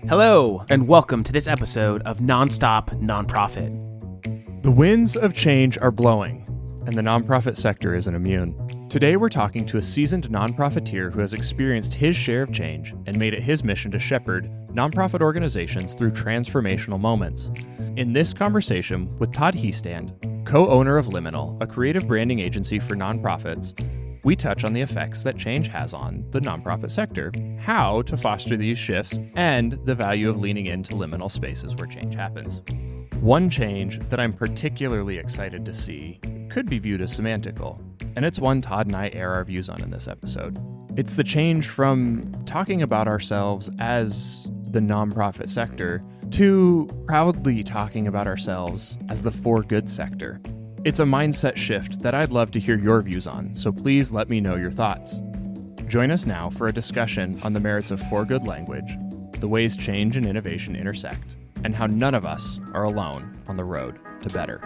Hello, and welcome to this episode of Nonstop Nonprofit. The winds of change are blowing, and the nonprofit sector isn't immune. Today we're talking to a seasoned nonprofiteer who has experienced his share of change and made it his mission to shepherd nonprofit organizations through transformational moments. In this conversation with Todd Hiestand, co-owner of Liminal, a creative branding agency for nonprofits, we touch on the effects that change has on the nonprofit sector, how to foster these shifts, and the value of leaning into liminal spaces where change happens. One change that I'm particularly excited to see could be viewed as semantical, and it's one Todd and I air our views on in this episode. It's the change from talking about ourselves as the nonprofit sector to proudly talking about ourselves as the for good sector. It's a mindset shift that I'd love to hear your views on, so please let me know your thoughts. Join us now for a discussion on the merits of for good language, the ways change and innovation intersect, and how none of us are alone on the road to better.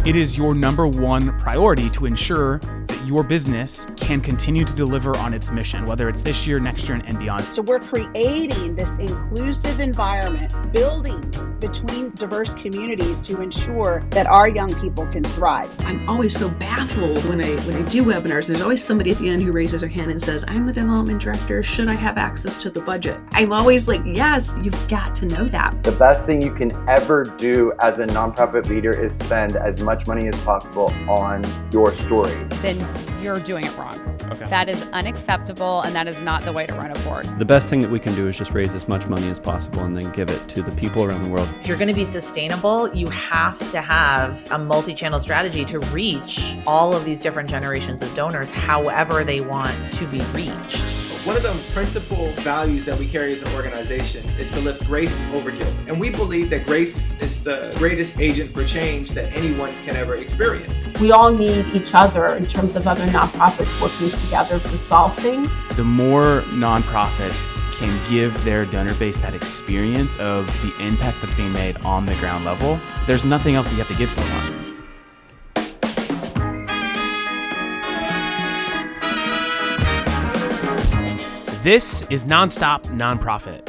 It is your number one priority to ensure that your business can continue to deliver on its mission, whether it's this year, next year, and beyond. So we're creating this inclusive environment, building between diverse communities to ensure that our young people can thrive. I'm always so baffled when I do webinars. There's always somebody at the end who raises their hand and says, I'm the development director. Should I have access to the budget? I'm always like, yes, you've got to know that. The best thing you can ever do as a nonprofit leader is spend as much money as possible on your story. Then you're doing it wrong. Okay. That is unacceptable, and that is not the way to run a board. The best thing that we can do is just raise as much money as possible and then give it to the people around the world. If you're going to be sustainable, you have to have a multi-channel strategy to reach all of these different generations of donors however they want to be reached. One of the principal values that we carry as an organization is to lift grace over guilt. And we believe that grace is the greatest agent for change that anyone can ever experience. We all need each other in terms of other nonprofits working together to solve things. The more nonprofits can give their donor base that experience of the impact that's being made on the ground level, there's nothing else you have to give someone. This is Nonstop Nonprofit.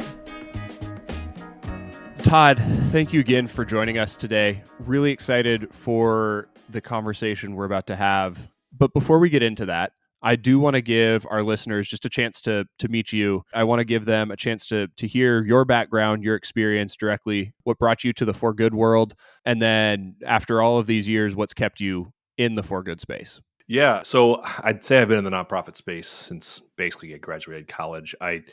Todd, thank you again for joining us today. Really excited for the conversation we're about to have. But before we get into that, I do want to give our listeners just a chance to meet you. I want to give them a chance to hear your background, your experience directly, what brought you to the for good world, and then after all of these years, what's kept you in the for good space. Yeah, so I'd say I've been in the nonprofit space since basically I graduated college. I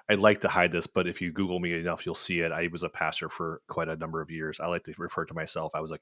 like to hide this, but if you Google me enough, you'll see it. I was a pastor for quite a number of years. I like to refer to myself, I was a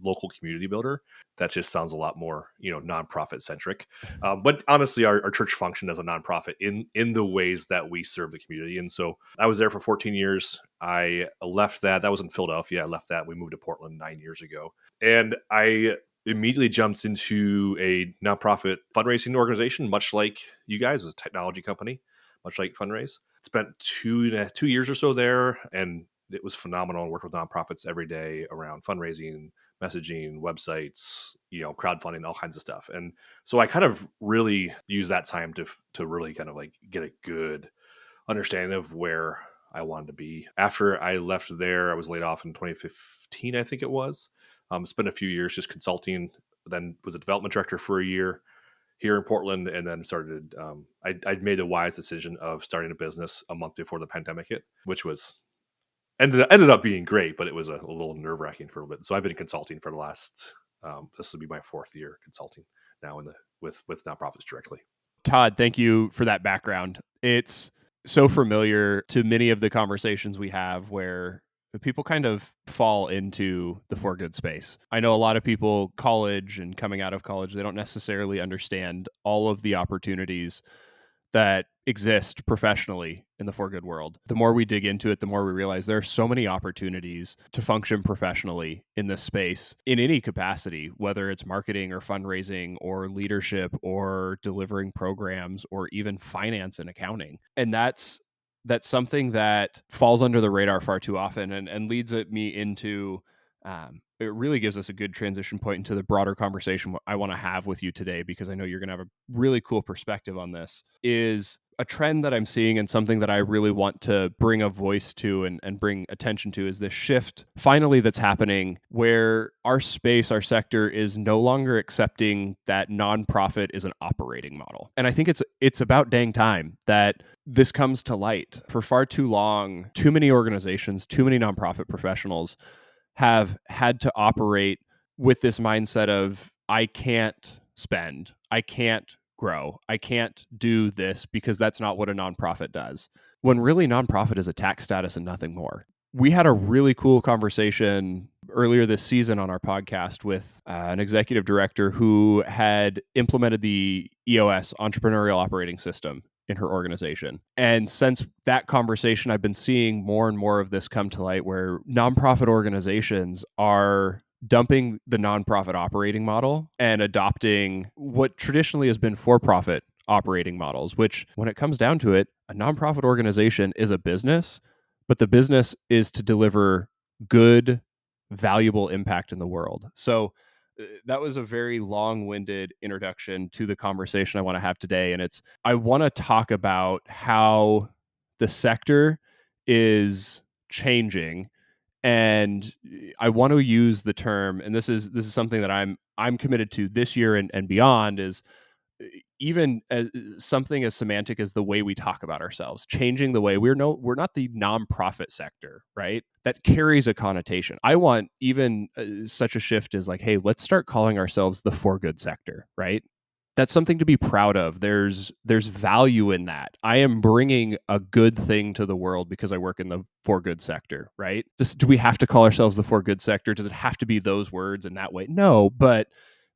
local community builder. That just sounds a lot more, nonprofit centric. But honestly, our church functioned as a nonprofit in the ways that we serve the community. And so I was there for 14 years. I left that. That was in Philadelphia. I left that. We moved to Portland 9 years ago. And I immediately jumps into a nonprofit fundraising organization, much like you guys, as a technology company, much like Fundraise. Spent 2 years or so there, and it was phenomenal. I worked with nonprofits every day around fundraising, messaging, websites, crowdfunding, all kinds of stuff. And so I kind of really used that time to really kind of like get a good understanding of where I wanted to be. After I left there, I was laid off in 2015, I think it was. Spent a few years just consulting, then was a development director for a year here in Portland, and then started, I'd made the wise decision of starting a business a month before the pandemic hit, which was, ended up being great, but it was a little nerve-wracking for a bit. So I've been consulting for the last, this will be my 4th year consulting now with nonprofits directly. Todd, thank you for that background. It's so familiar to many of the conversations we have where people kind of fall into the for good space. I know a lot of people, college and coming out of college, they don't necessarily understand all of the opportunities that exist professionally in the for good world. The more we dig into it, the more we realize there are so many opportunities to function professionally in this space in any capacity, whether it's marketing or fundraising or leadership or delivering programs or even finance and accounting. And that's something that falls under the radar far too often and leads me into it really gives us a good transition point into the broader conversation I want to have with you today, because I know you're going to have a really cool perspective on this, is a trend that I'm seeing and something that I really want to bring a voice to and bring attention to is this shift finally that's happening where our space, our sector is no longer accepting that nonprofit is an operating model. And I think it's about dang time that this comes to light. For far too long, too many organizations, too many nonprofit professionals have had to operate with this mindset of, I can't spend, I can't grow, I can't do this because that's not what a nonprofit does. When really nonprofit is a tax status and nothing more. We had a really cool conversation earlier this season on our podcast with an executive director who had implemented the EOS, Entrepreneurial Operating System, in her organization. And since that conversation, I've been seeing more and more of this come to light where nonprofit organizations are dumping the nonprofit operating model and adopting what traditionally has been for-profit operating models, which when it comes down to it, a nonprofit organization is a business, but the business is to deliver good, valuable impact in the world. So that was a very long-winded introduction to the conversation I want to have today. And I want to talk about how the sector is changing. And I want to use the term, and this is something that I'm committed to this year and beyond, is even as something as semantic as the way we talk about ourselves, changing the way we're not the nonprofit sector, right? That carries a connotation. I want even such a shift as like, hey, let's start calling ourselves the for good sector, right? That's something to be proud of. There's value in that. I am bringing a good thing to the world because I work in the for good sector, right? Do we have to call ourselves the for good sector? Does it have to be those words in that way? No, but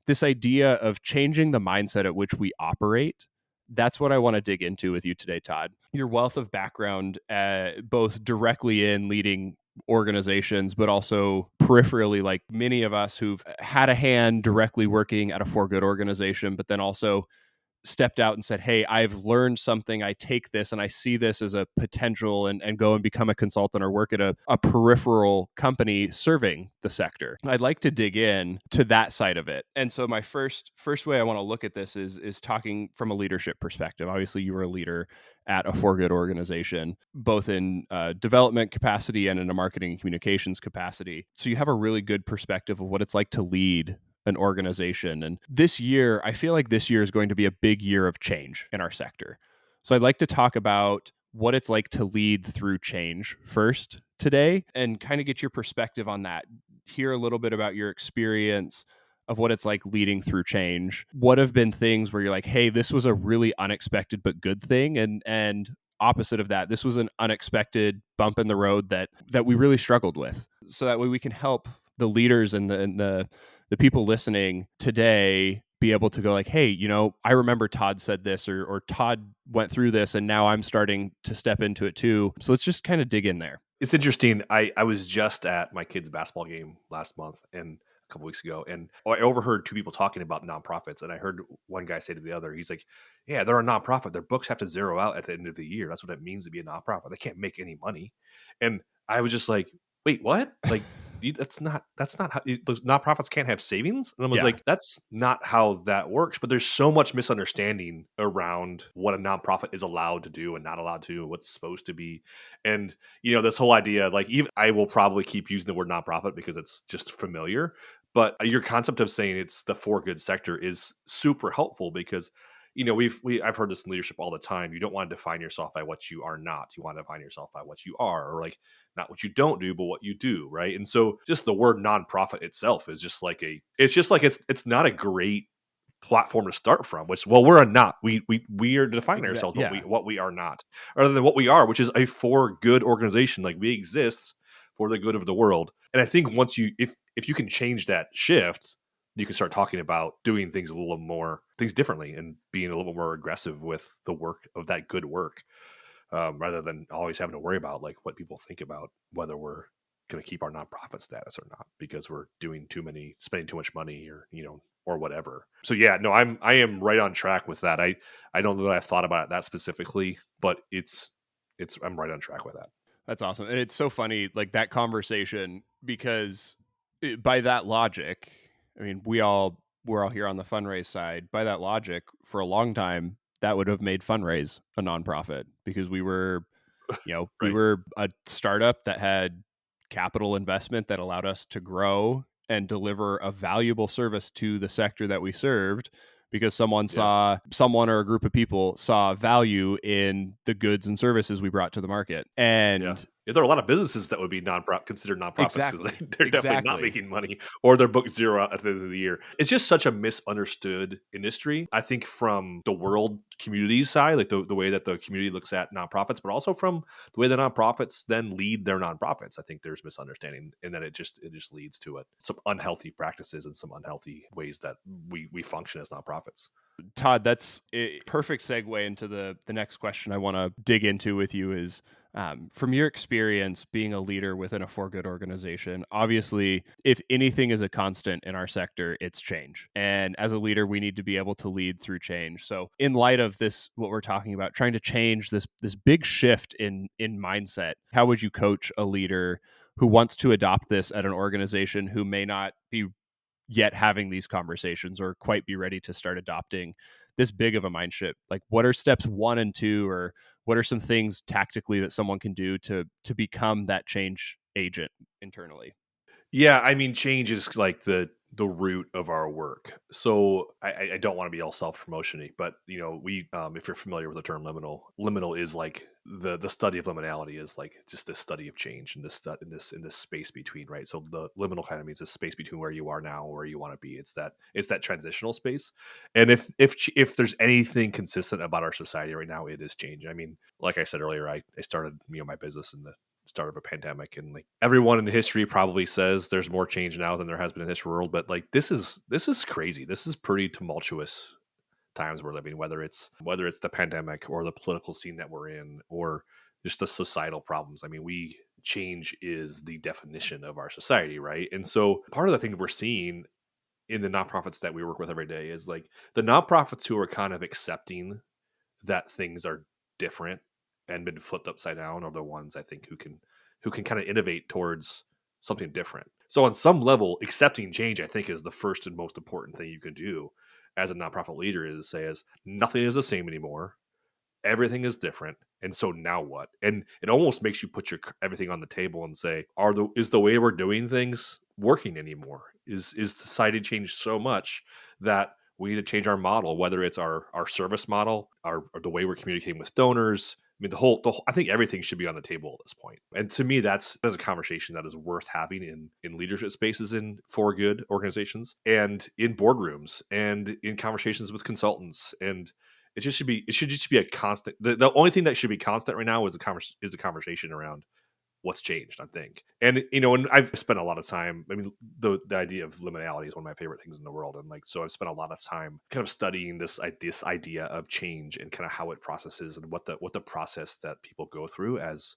this idea of changing the mindset at which we operate, that's what I want to dig into with you today, Todd. Your wealth of background, both directly in leading organizations, but also peripherally, like many of us who've had a hand directly working at a for good organization, but then also stepped out and said, hey, I've learned something. I take this and I see this as a potential and go and become a consultant or work at a peripheral company serving the sector. I'd like to dig in to that side of it. And so my first way I want to look at this is talking from a leadership perspective. Obviously, you were a leader at a for good organization, both in development capacity and in a marketing and communications capacity. So you have a really good perspective of what it's like to lead an organization. And this year, I feel like this year is going to be a big year of change in our sector. So I'd like to talk about what it's like to lead through change first today and kind of get your perspective on that. Hear a little bit about your experience of what it's like leading through change. What have been things where you're like, hey, this was a really unexpected but good thing, and opposite of that, this was an unexpected bump in the road that we really struggled with. So that way we can help the leaders and the people listening today be able to go like, hey, I remember Todd said this or Todd went through this and now I'm starting to step into it too. So let's just kind of dig in there. It's interesting. I was just at my kid's basketball game last month and a couple weeks ago, and I overheard two people talking about nonprofits, and I heard one guy say to the other, he's like, yeah, they're a nonprofit. Their books have to zero out at the end of the year. That's what it means to be a nonprofit. They can't make any money. And I was just like, wait, what? Like, that's not how those nonprofits can't have savings. And I was like, that's not how that works. But there's so much misunderstanding around what a nonprofit is allowed to do and not allowed to, what's supposed to be. And, this whole idea, like, even I will probably keep using the word nonprofit because it's just familiar. But your concept of saying it's the for good sector is super helpful because I've heard this in leadership all the time. You don't want to define yourself by what you are not. You want to define yourself by what you are, or like not what you don't do, but what you do, right? And so just the word nonprofit itself is just like it's not a great platform to start from. Which, well, we're a not. We are defining ourselves what we are not, rather than what we are, which is a for good organization. Like, we exist for the good of the world. And I think once if you can change that shift, you can start talking about doing things things differently and being a little more aggressive with the work of that good work, rather than always having to worry about like what people think about whether we're going to keep our nonprofit status or not because we're spending too much money or whatever. So yeah, no, I am right on track with that. I don't know that I've thought about it that specifically, but I'm right on track with that. That's awesome. And it's so funny, like that conversation, because by that logic, I mean, we're all here on the fundraise side. By that logic, for a long time, that would have made Fundraise a nonprofit because we were, we Right. were a startup that had capital investment that allowed us to grow and deliver a valuable service to the sector that we served because someone or a group of people saw value in the goods and services we brought to the market. And there are a lot of businesses that would be considered nonprofits because they're definitely not Exactly. making money, or they're booked zero out at the end of the year. It's just such a misunderstood industry, I think, from the world community side, like the way that the community looks at nonprofits, but also from the way the nonprofits then lead their nonprofits. I think there's misunderstanding, and that it just leads to some unhealthy practices and some unhealthy ways that we function as nonprofits. Todd, that's a perfect segue into the next question I want to dig into with you is, from your experience being a leader within a for good organization, obviously, if anything is a constant in our sector, it's change. And as a leader, we need to be able to lead through change. So in light of this, what we're talking about, trying to change this big shift in mindset, how would you coach a leader who wants to adopt this at an organization who may not be yet having these conversations or quite be ready to start adopting this big of a mind shift? Like, what are steps 1 and 2, or what are some things tactically that someone can do to become that change agent internally? Yeah, I mean, change is like the root of our work. So I don't want to be all self-promotion-y, but we if you're familiar with the term liminal is like the study of liminality is like just this study of change in this space between, right? So the liminal kind of means the space between where you are now and where you want to be. It's that transitional space. And if there's anything consistent about our society right now, it is change. I mean, like I said earlier, I started my business in the start of a pandemic, and like everyone in history probably says there's more change now than there has been in this world, but like this is crazy. This is pretty tumultuous times we're living, whether it's the pandemic or the political scene that we're in or just the societal problems. I mean, change is the definition of our society, right? And so part of the thing we're seeing in the nonprofits that we work with every day is like the nonprofits who are kind of accepting that things are different and been flipped upside down are the ones I think who can kind of innovate towards something different. So on some level, accepting change, I think, is the first and most important thing you can do as a nonprofit leader, is to say is nothing is the same anymore. Everything is different. And so now what? And it almost makes you put everything on the table and say, is the way we're doing things working anymore? Is society changed so much that we need to change our model, whether it's our service model, or the way we're communicating with donors. I mean, the whole, I think everything should be on the table at this point. And to me, that's a conversation that is worth having in leadership spaces in for good organizations and in boardrooms and in conversations with consultants. And it should just be a constant. The only thing that should be constant right now is the conversation around what's changed, I think. And and I've spent a lot of time, I mean, the idea of liminality is one of my favorite things in the world, and like so I've spent a lot of time kind of studying this idea of change and kind of how it processes and what the process that people go through, as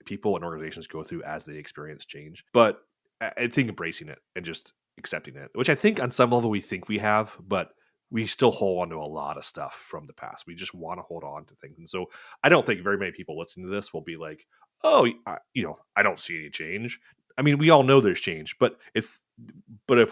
people and organizations go through as they experience change. But I think embracing it and just accepting it, which I think on some level we think we have, but we still hold on to a lot of stuff from the past. We just want to hold on to things. And so I don't think very many people listening to this will be like, oh, I don't see any change. I mean, we all know there's change, but if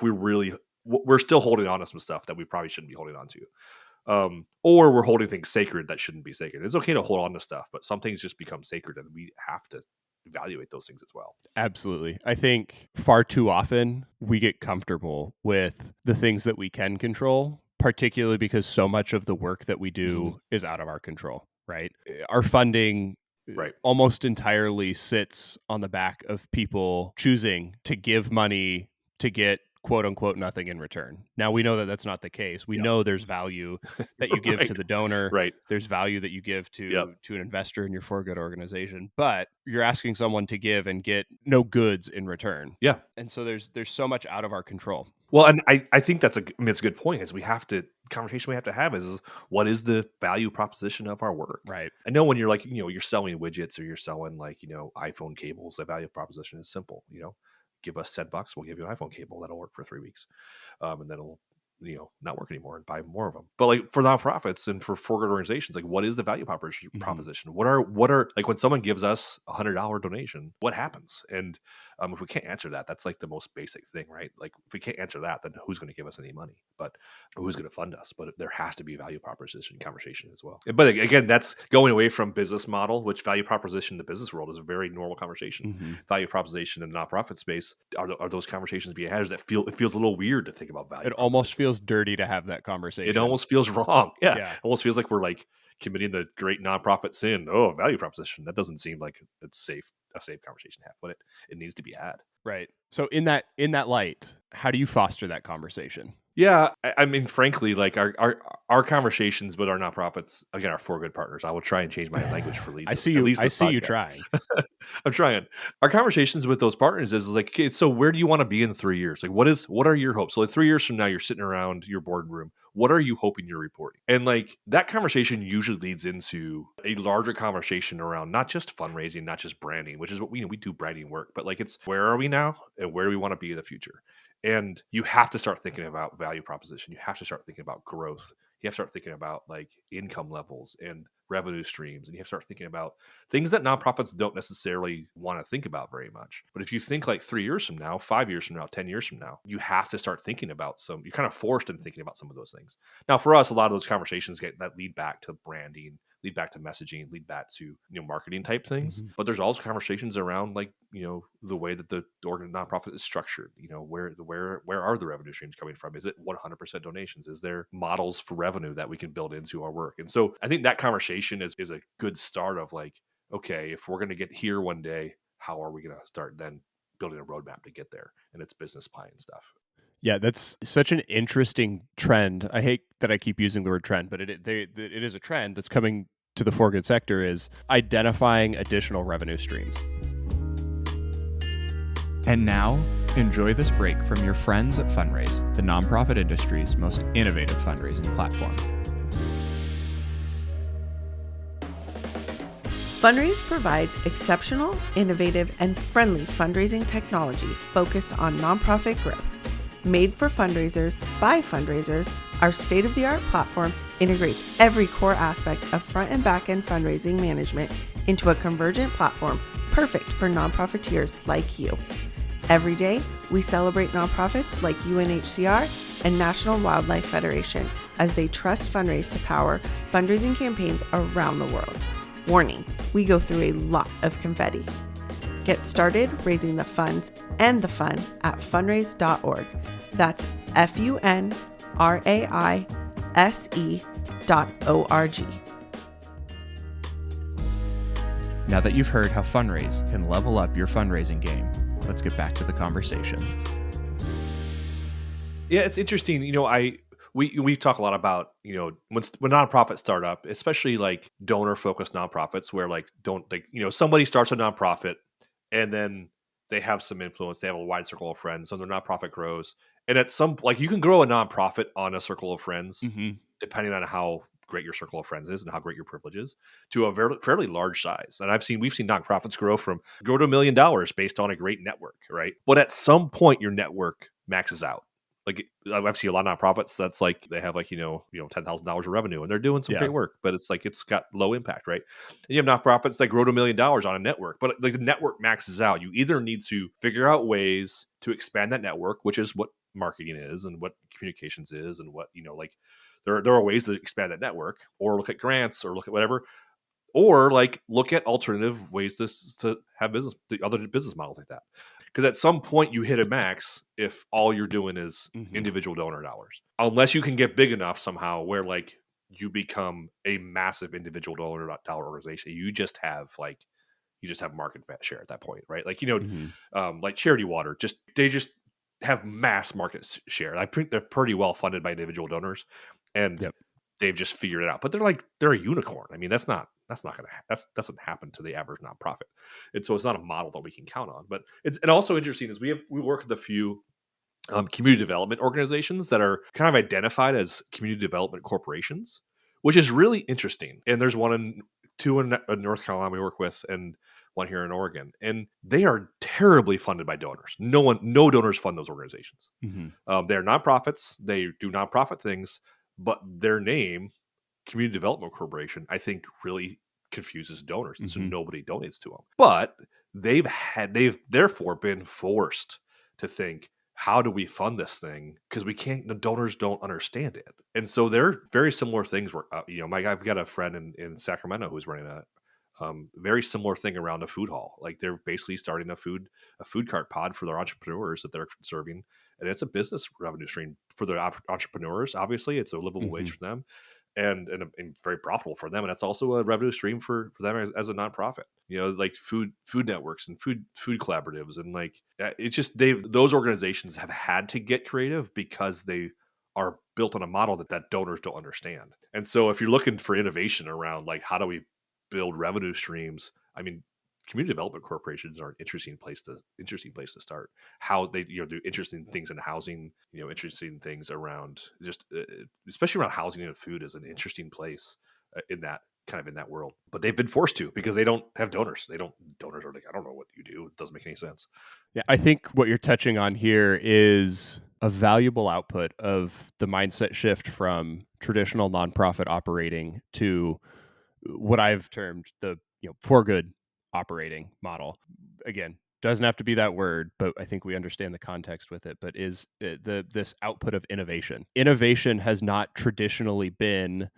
we're still holding on to some stuff that we probably shouldn't be holding on to. Or we're holding things sacred that shouldn't be sacred. It's okay to hold on to stuff, but some things just become sacred, and we have to evaluate those things as well. Absolutely. I think far too often we get comfortable with the things that we can control, particularly because so much of the work that we do is out of our control, right? Our funding almost entirely sits on the back of people choosing to give money to get quote unquote nothing in return. Now we know that that's not the case. We know there's value that you give to the donor. Right. There's value that you give to an investor in your for good organization, but you're asking someone to give and get no goods in return. Yeah. And so there's so much out of our control. Well, and I think it's a good point. Is conversation we have to have is what is the value proposition of our work? Right. I know when you're like, you're selling widgets or you're selling like, iPhone cables, the value proposition is simple. Give us $10, we'll give you an iPhone cable that'll work for 3 weeks. And then it'll not work anymore and buy more of them. But like for nonprofits and for good organizations, like what is the value proposition? What are like when someone gives us $100 donation, what happens? And if we can't answer that, that's like the most basic thing, right? Like if we can't answer that, then who's going to give us any money? But who's going to fund us? But there has to be a value proposition conversation as well. But again, that's going away from business model, which value proposition in the business world is a very normal conversation. Value proposition in the nonprofit space, are those conversations being had? It feels a little weird to think about value. It almost feels dirty to have that conversation. It almost feels wrong. Yeah. It almost feels like we're like committing the great nonprofit sin. Oh, value proposition. That doesn't seem like it's a safe conversation to have, but it needs to be had. Right. So in that light, how do you foster that conversation? Yeah, I mean, frankly, like our conversations with our nonprofits, again, are for good partners. I will try and change my language for leads. I see you trying. I'm trying. Our conversations with those partners is like, okay, so where do you want to be in 3 years? Like, what are your hopes? So like 3 years from now, you're sitting around your boardroom. What are you hoping you're reporting? And like that conversation usually leads into a larger conversation around not just fundraising, not just branding, which is what we do branding work, but like it's where are we now and where do we want to be in the future? And you have to start thinking about value proposition. You have to start thinking about growth. You have to start thinking about like income levels and revenue streams. And you have to start thinking about things that nonprofits don't necessarily want to think about very much. But if you think like 3 years from now, 5 years from now, 10 years from now, you have to start thinking about you're kind of forced into thinking about some of those things. Now, for us, a lot of those conversations that lead back to branding, lead back to messaging, lead back to marketing type things. But there's also conversations around like the way that the nonprofit is structured. Where are the revenue streams coming from? Is it 100% donations? Is there models for revenue that we can build into our work? And so I think that conversation is a good start of like, okay, if we're going to get here one day, how are we going to start then building a roadmap to get there? And it's business plan and stuff. Yeah, that's such an interesting trend. I hate that I keep using the word trend, but it is a trend that's coming to the for good sector, is identifying additional revenue streams. And now, enjoy this break from your friends at Fundraise, the nonprofit industry's most innovative fundraising platform. Fundraise provides exceptional, innovative, and friendly fundraising technology focused on nonprofit growth. Made for fundraisers by fundraisers, our state-of-the-art platform integrates every core aspect of front and back-end fundraising management into a convergent platform perfect for nonprofiteers like you. Every day, we celebrate nonprofits like UNHCR and National Wildlife Federation as they trust Fundraise to power fundraising campaigns around the world. Warning, we go through a lot of confetti. Get started raising the funds and the fun at fundraise.org. That's funraise.org. Now that you've heard how Fundraise can level up your fundraising game, let's get back to the conversation. Yeah, it's interesting. We talk a lot about, when nonprofits start up, especially like donor focused nonprofits where somebody starts a nonprofit and then they have some influence, they have a wide circle of friends, so their nonprofit grows. And at you can grow a nonprofit on a circle of friends, depending on how great your circle of friends is and how great your privilege is, to a fairly large size. And we've seen nonprofits grow to $1 million based on a great network, right? But at some point, your network maxes out. Like I've seen a lot of nonprofits that's like they have $10,000 of revenue and they're doing some great work, but it's like it's got low impact, right? And you have nonprofits that grow to $1 million on a network, but like the network maxes out. You either need to figure out ways to expand that network, which is what marketing is and what communications is, and what there are ways to expand that network, or look at grants, or look at whatever, or like look at alternative ways to have other business models like that. Because at some point you hit a max if all you're doing is individual donor dollars. Unless you can get big enough somehow where like you become a massive individual donor dollar organization. You just have market share at that point, right? Like, like Charity Water, they just have mass market share. I think they're pretty well funded by individual donors, and they've just figured it out. But they're a unicorn. I mean, that doesn't happen to the average nonprofit. And so it's not a model that we can count on. But it's also interesting is we work with a few community development organizations that are kind of identified as community development corporations, which is really interesting. And there's one in two in North Carolina we work with, and one here in Oregon, and they are terribly funded by donors. No donors fund those organizations. They're nonprofits. They do nonprofit things, but their name, Community Development Corporation, I think really confuses donors, and so nobody donates to them. But they've therefore been forced to think, how do we fund this thing? Because the donors don't understand it. And so they're very similar things where, I've got a friend in Sacramento who's running a very similar thing around a food hall. Like they're basically starting a food cart pod for their entrepreneurs that they're serving. And it's a business revenue stream for the entrepreneurs. Obviously it's a livable wage for them and very profitable for them. And it's also a revenue stream for them as a nonprofit, like food networks and food collaboratives. And like, it's just, those organizations have had to get creative because they are built on a model that donors don't understand. And so if you're looking for innovation around like, how do we build revenue streams? I mean, community development corporations are an interesting place to start. How they do interesting things in housing, interesting things around just especially around housing and food is an interesting place in that world. But they've been forced to because they don't have donors. Donors are like, I don't know what you do. It doesn't make any sense. Yeah, I think what you're touching on here is a valuable output of the mindset shift from traditional nonprofit operating to what I've termed the for good operating model. Again, doesn't have to be that word, but I think we understand the context with it. But is this output of innovation? Innovation has not traditionally been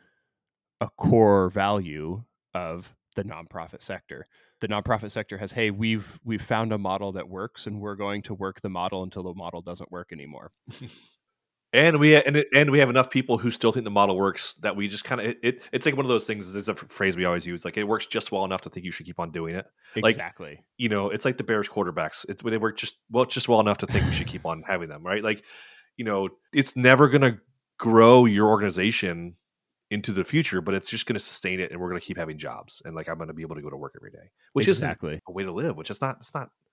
a core value of the nonprofit sector. The nonprofit sector has, hey, we've found a model that works, and we're going to work the model until the model doesn't work anymore. And we have enough people who still think the model works that we just kind of it's like one of those things. It's a phrase we always use, like it works just well enough to think you should keep on doing it. Exactly. Like, it's like the Bears quarterbacks. They work just well enough to think we should keep on having them, right? Like, it's never going to grow your organization into the future, but it's just going to sustain it, and we're going to keep having jobs, and like I'm going to be able to go to work every day, which is a way to live. Which is not.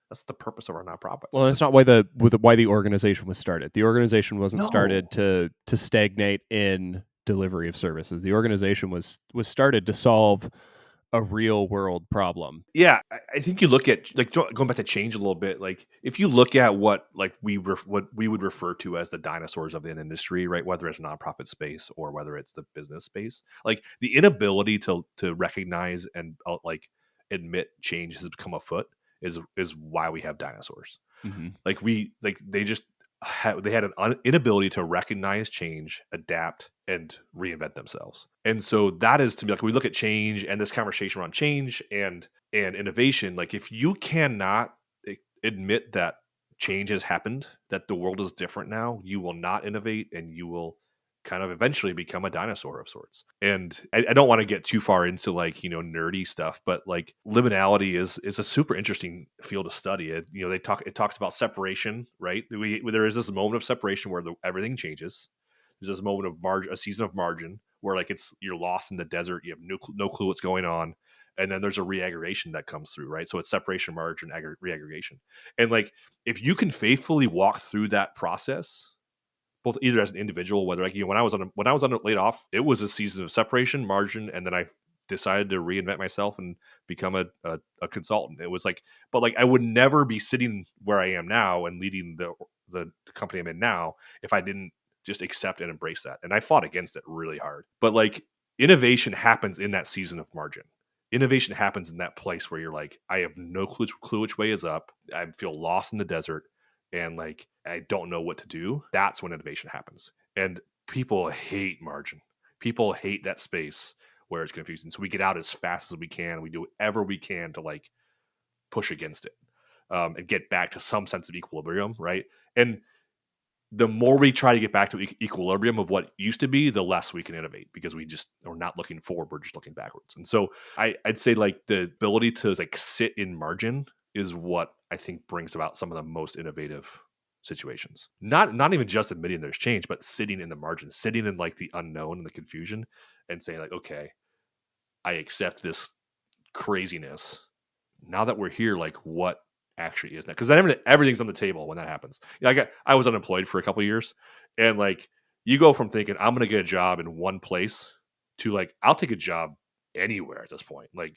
That's the purpose of our nonprofits. Well, that's not why the organization was started. The organization wasn't started to stagnate in delivery of services. The organization was started to solve a real world problem. Yeah, I think you look at like going back to change a little bit. Like if you look at what we would refer to as the dinosaurs of the industry, right? Whether it's nonprofit space or whether it's the business space, like the inability to recognize and admit change has become afoot. Is why we have dinosaurs. Like they had an inability to recognize change, adapt, and reinvent themselves. And so that is, to me, like we look at change and this conversation around change and innovation. Like if you cannot admit that change has happened, that the world is different now, you will not innovate, and you will kind of eventually become a dinosaur of sorts. And I don't want to get too far into nerdy stuff, but like liminality is a super interesting field of study. It talks about separation, right? There is this moment of separation where everything changes. There's this moment of a season of margin where like you're lost in the desert. You have no clue what's going on. And then there's a reaggregation that comes through, right? So it's separation, margin, reaggregation. And like, if you can faithfully walk through that process, both either as an individual, whether when I was laid off, it was a season of separation, margin, and then I decided to reinvent myself and become a consultant. It was like, but like I would never be sitting where I am now and leading the company I'm in now if I didn't just accept and embrace that. And I fought against it really hard. But like innovation happens in that season of margin. Innovation happens in that place where you're like, I have no clue which way is up. I feel lost in the desert. And like, I don't know what to do. That's when innovation happens. And people hate margin. People hate that space where it's confusing. So we get out as fast as we can. We do whatever we can to like push against it and get back to some sense of equilibrium, right? And the more we try to get back to equilibrium of what used to be, the less we can innovate because we just are not looking forward. We're just looking backwards. And so I'd say like the ability to like sit in margin is what I think brings about some of the most innovative situations. Not even just admitting there's change, but sitting in the margin, sitting in like the unknown and the confusion and saying like, okay, I accept this craziness. Now that we're here, like what actually is that? Because everything's on the table when that happens. I was unemployed for a couple of years, and like you go from thinking I'm going to get a job in one place to like I'll take a job anywhere at this point. Like,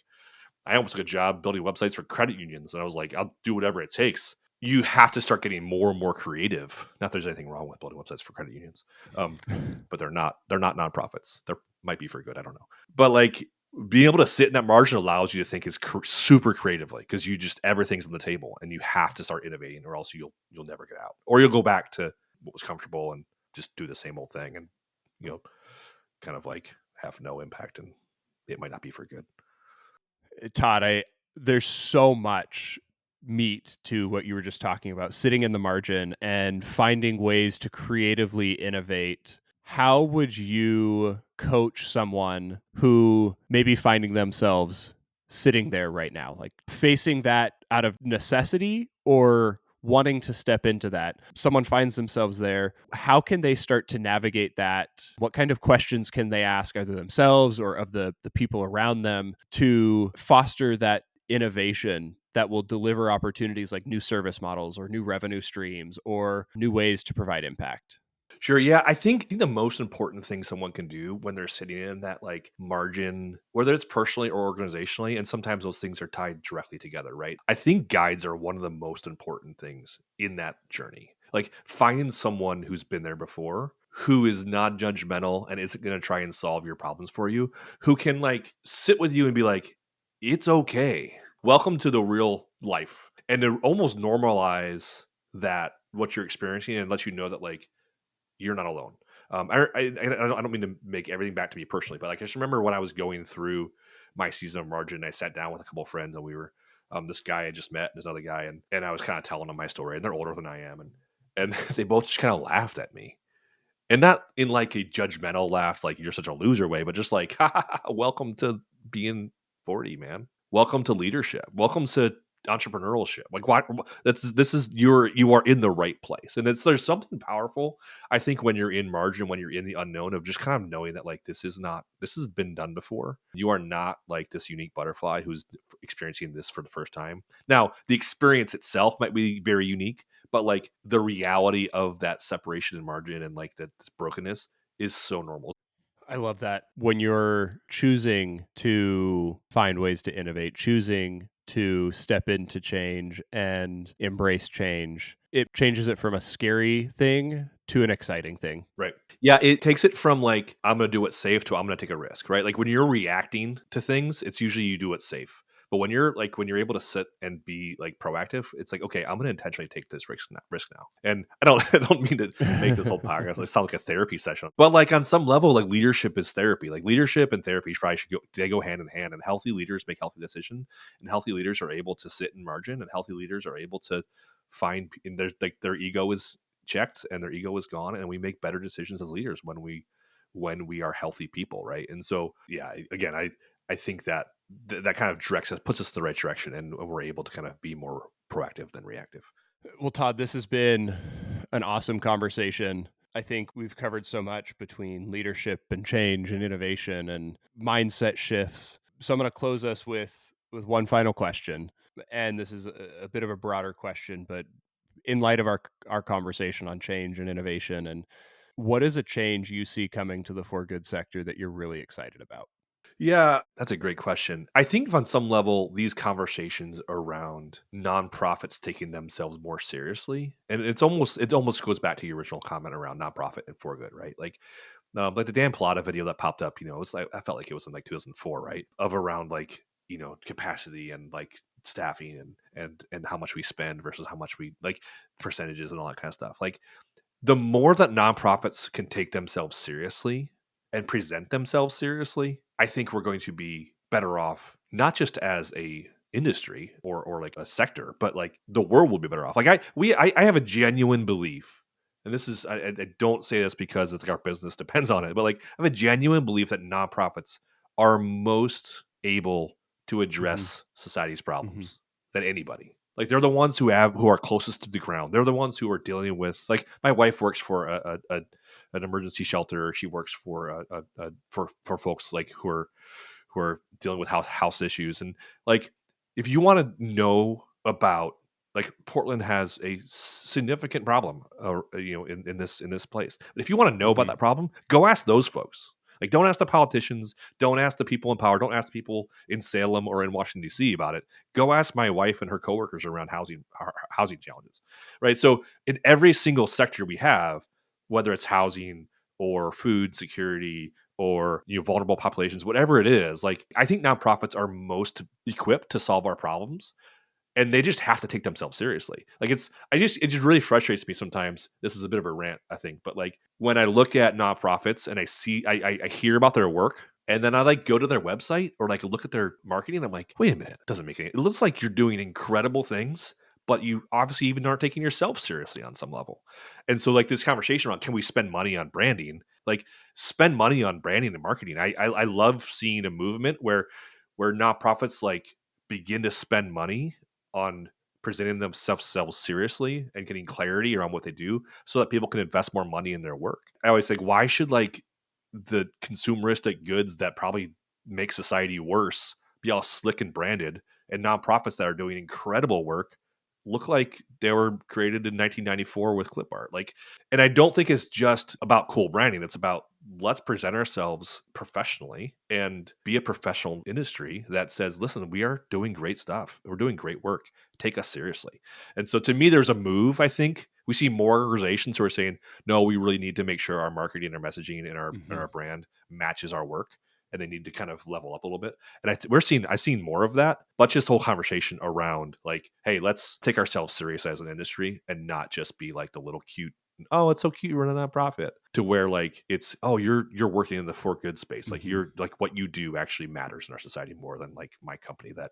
I almost took a job building websites for credit unions, and I was like, I'll do whatever it takes. You have to start getting more and more creative. Not that there's anything wrong with building websites for credit unions, but they're not nonprofits. They might be for good. I don't know. But like, being able to sit in that margin allows you to think super creatively, because you just, everything's on the table, and you have to start innovating, or else you'll never get out, or you'll go back to what was comfortable and just do the same old thing, and kind of like have no impact, and it might not be for good. Todd, there's so much meat to what you were just talking about, sitting in the margin and finding ways to creatively innovate. How would you coach someone who may be finding themselves sitting there right now, like facing that out of necessity or wanting to step into that? Someone finds themselves there. How can they start to navigate that? What kind of questions can they ask, either themselves or of the people around them, to foster that innovation that will deliver opportunities like new service models or new revenue streams or new ways to provide impact? Sure. Yeah. I think the most important thing someone can do when they're sitting in that like margin, whether it's personally or organizationally, and sometimes those things are tied directly together, right? I think guides are one of the most important things in that journey. Like, finding someone who's been there before, who is not judgmental and isn't going to try and solve your problems for you, who can like sit with you and be like, it's okay. Welcome to the real life. And to almost normalize that, what you're experiencing, and let you know that like, you're not alone. I don't mean to make everything back to me personally, but like, I just remember when I was going through my season of margin, I sat down with a couple of friends, and we were this guy I just met and this other guy, and I was kind of telling them my story, and they're older than I am, and they both just kind of laughed at me, and not in like a judgmental laugh, like you're such a loser way, but just like, ha, ha, ha, welcome to being 40, man. Welcome to leadership. Welcome to entrepreneurship. Like, you are in the right place, and there's something powerful, I think, when you're in margin, when you're in the unknown, of just kind of knowing that like, this has been done before. You are not like this unique butterfly who's experiencing this for the first time. Now, the experience itself might be very unique, but like, the reality of that separation and margin and like that brokenness is so normal. I love that. When you're choosing to find ways to innovate, choosing to step into change and embrace change, it changes it from a scary thing to an exciting thing. Right. Yeah. It takes it from like, I'm going to do it safe to I'm going to take a risk, right? Like, when you're reacting to things, it's usually you do it safe. But when you're able to sit and be like proactive, it's like, okay, I'm going to intentionally take this risk now. And I don't mean to make this whole podcast like sound like a therapy session, but like, on some level, like, leadership is therapy. Like, leadership and therapy probably go hand in hand. And healthy leaders make healthy decisions, and healthy leaders are able to sit in margin, and healthy leaders are able to find, and their ego is checked and their ego is gone, and we make better decisions as leaders when we are healthy people, right? And so, yeah, again, I think that kind of directs us, puts us in the right direction, and we're able to kind of be more proactive than reactive. Well, Todd, this has been an awesome conversation. I think we've covered so much between leadership and change and innovation and mindset shifts. So I'm going to close us with one final question. And this is a bit of a broader question, but in light of our conversation on change and innovation, and what is a change you see coming to the For Good sector that you're really excited about? Yeah, that's a great question. I think on some level, these conversations around nonprofits taking themselves more seriously, and it almost goes back to your original comment around nonprofit and For Good, right? Like the Dan Pallotta video that popped up, it was like, I felt like it was in like 2004, right? Of around like, capacity and like staffing and how much we spend versus how much we like, percentages and all that kind of stuff. Like, the more that nonprofits can take themselves seriously and present themselves seriously, I think we're going to be better off, not just as a industry or like a sector, but like the world will be better off. Like I have a genuine belief, and this is, I don't say this because it's like our business depends on it, but like, I have a genuine belief that nonprofits are most able to address society's problems than anybody. Like, they're the ones who are closest to the ground. They're the ones who are dealing with, like, my wife works for an emergency shelter. She works for for folks like who are dealing with house issues. And like, if you want to know about, like, Portland has a significant problem, in this place. But if you want to know about that problem, go ask those folks. Like, don't ask the politicians, don't ask the people in power, don't ask the people in Salem or in Washington, D.C. about it. Go ask my wife and her coworkers around housing challenges, right? So in every single sector we have, whether it's housing or food security or vulnerable populations, whatever it is, like, I think nonprofits are most equipped to solve our problems. And they just have to take themselves seriously. Like, it just really frustrates me sometimes. This is a bit of a rant, I think, but like, when I look at nonprofits and I hear about their work, and then I like go to their website or like look at their marketing, I'm like, wait a minute, it doesn't make any. It looks like you're doing incredible things, but you obviously even aren't taking yourself seriously on some level. And so, like, this conversation around, can we spend money on branding? Like, spend money on branding and marketing. I love seeing a movement where nonprofits like begin to spend money on presenting themselves seriously and getting clarity around what they do so that people can invest more money in their work. I always think, why should like the consumeristic goods that probably make society worse be all slick and branded, and nonprofits that are doing incredible work look like they were created in 1994 with clip art? Like, and I don't think it's just about cool branding. It's about, let's present ourselves professionally and be a professional industry that says, listen, we are doing great stuff. We're doing great work. Take us seriously. And so to me, there's a move. I think we see more organizations who are saying, no, we really need to make sure our marketing, our messaging, and our brand matches our work. And they need to kind of level up a little bit. And I've seen more of that, but just whole conversation around like, hey, let's take ourselves serious as an industry and not just be like the little cute, oh, it's so cute, you're a nonprofit, to where like it's, oh, you're working in the for good space. Like, you're like, what you do actually matters in our society more than like my company that,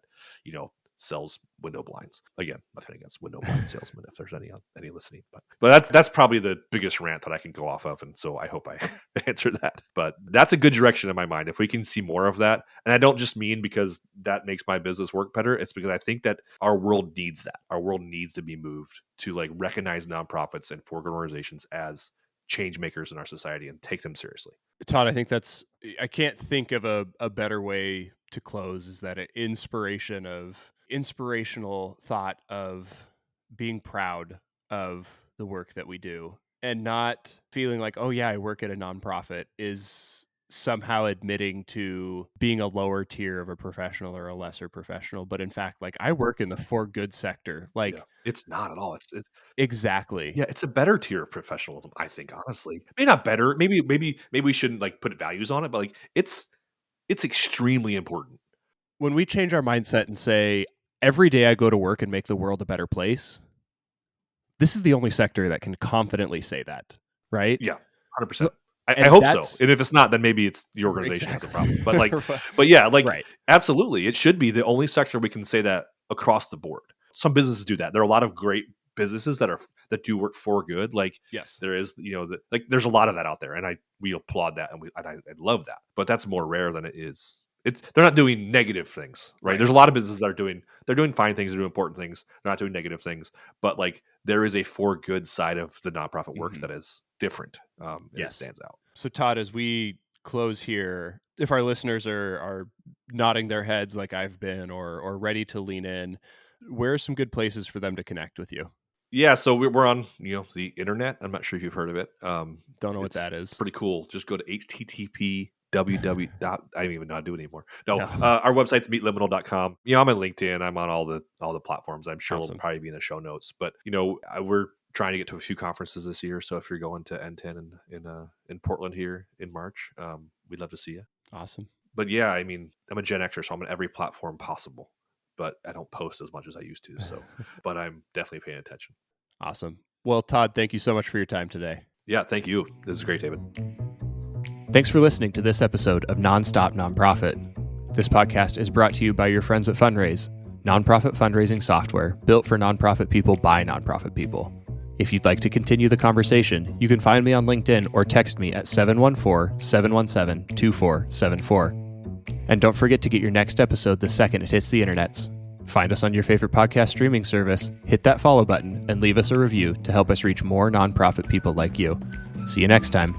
sells window blinds. Again, nothing against window blind salesmen if there's any listening, but that's probably the biggest rant that I can go off of, and so I hope I answered that. But that's a good direction in my mind. If we can see more of that, and I don't just mean because that makes my business work better, it's because I think that our world needs that. Our world needs to be moved to like recognize nonprofits and for good organizations as change makers in our society and take them seriously. Todd, I think I can't think of a better way to close, is that inspirational thought of being proud of the work that we do and not feeling like, oh yeah, I work at a nonprofit is somehow admitting to being a lower tier of a professional or a lesser professional. But in fact, like, I work in the for good sector. Like, it's not at all. It's exactly. Yeah, it's a better tier of professionalism, I think, honestly. Maybe not better. Maybe we shouldn't like put values on it, but like it's extremely important. When we change our mindset and say, every day I go to work and make the world a better place, this is the only sector that can confidently say that, right? Yeah, 100%. I hope so. And if it's not, then maybe it's your organization has a problem. But like, but yeah, like, absolutely, it should be the only sector we can say that across the board. Some businesses do that. There are a lot of great businesses that do work for good. Like, yes, there is, there's a lot of that out there, and we applaud that, and I love that. But that's more rare than it is. They're not doing negative things, right? There's a lot of businesses that they're doing fine things, they're doing important things, they're not doing negative things, but like, there is a for good side of the nonprofit work that is different. It stands out. So Todd, as we close here, if our listeners are nodding their heads like I've been, or ready to lean in, where are some good places for them to connect with you? Yeah, so we're on the internet. I'm not sure if you've heard of it. Don't know what that is. Pretty cool. Just go to http:// I don't even know how to do it anymore. No. Our website's meetliminal.com. I'm on LinkedIn. I'm on all the platforms. I'm sure it'll probably be in the show notes. But we're trying to get to a few conferences this year. So if you're going to N10 in Portland here in March, we'd love to see you. Awesome. But yeah, I mean, I'm a Gen Xer, so I'm on every platform possible. But I don't post as much as I used to. So, but I'm definitely paying attention. Awesome. Well, Todd, thank you so much for your time today. Yeah, thank you. This is great, David. Thanks for listening to this episode of Nonstop Nonprofit. This podcast is brought to you by your friends at Fundraise, nonprofit fundraising software built for nonprofit people by nonprofit people. If you'd like to continue the conversation, you can find me on LinkedIn or text me at 714-717-2474. And don't forget to get your next episode the second it hits the internets. Find us on your favorite podcast streaming service, hit that follow button, and leave us a review to help us reach more nonprofit people like you. See you next time.